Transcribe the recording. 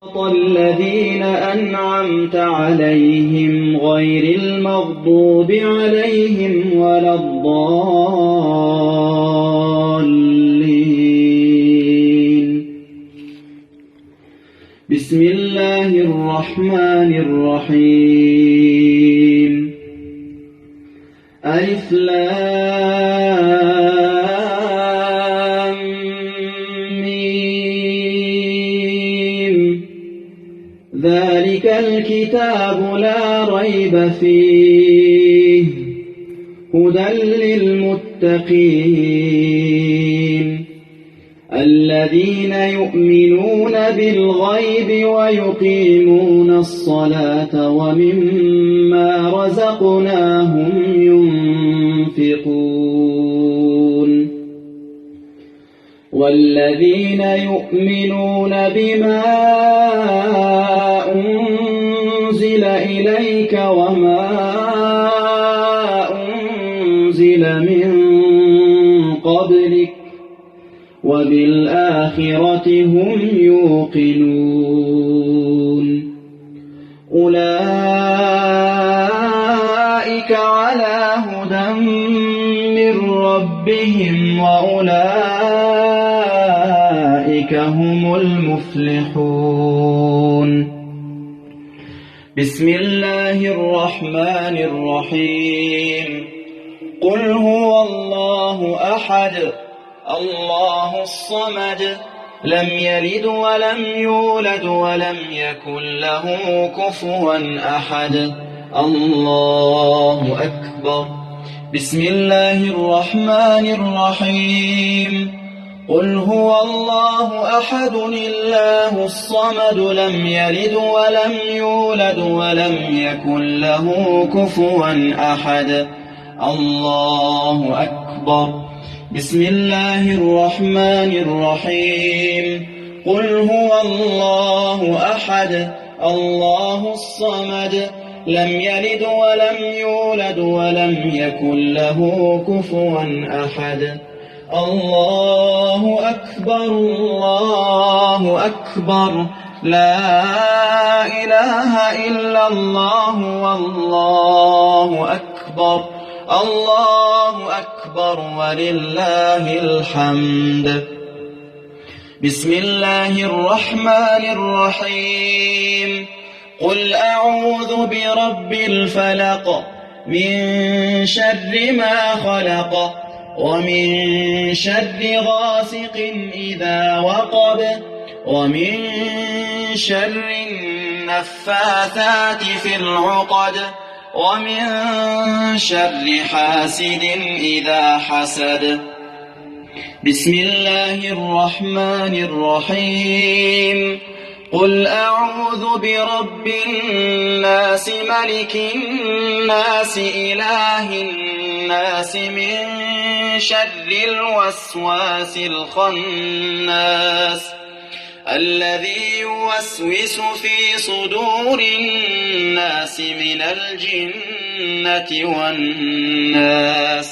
الذين أنعمت عليهم غير المغضوب عليهم ولا الضالين. بسم الله الرحمن الرحيم. ألف لام ميم. ذلك الكتاب لا ريب فيه هدى للمتقين الذين يؤمنون بالغيب ويقيمون الصلاة ومما رزقناهم ينفقون والذين يؤمنون بما أنزل إليك وما أنزل من قبلك وبالآخرة هم يوقنون أولئك على هدى من ربهم وأولئك هم المفلحون. بسم الله الرحمن الرحيم. قل هو الله أحد الله الصمد لم يلد ولم يولد ولم يكن له كفوا أحد. الله أكبر. بسم الله الرحمن الرحيم. قل هو الله أحد الله الصمد لم يلد ولم يولد ولم يكن له كفوا أحد. الله أكبر. بسم الله الرحمن الرحيم. قل هو الله أحد الله الصمد لم يلد ولم يولد ولم يكن له كفوا أحد. الله أكبر. الله أكبر. لا إله إلا الله والله أكبر. الله أكبر ولله الحمد. بسم الله الرحمن الرحيم. قل أعوذ برب الفلق من شر ما خلق ومن شر غاسق إذا وقب ومن شر النفاثات في العقد ومن شر حاسد إذا حسد. بسم الله الرحمن الرحيم. قل أعوذ برب الناس ملك الناس إله الناس من شر الوسواس الخناس الذي يوسوس في صدور الناس من الجنة والناس.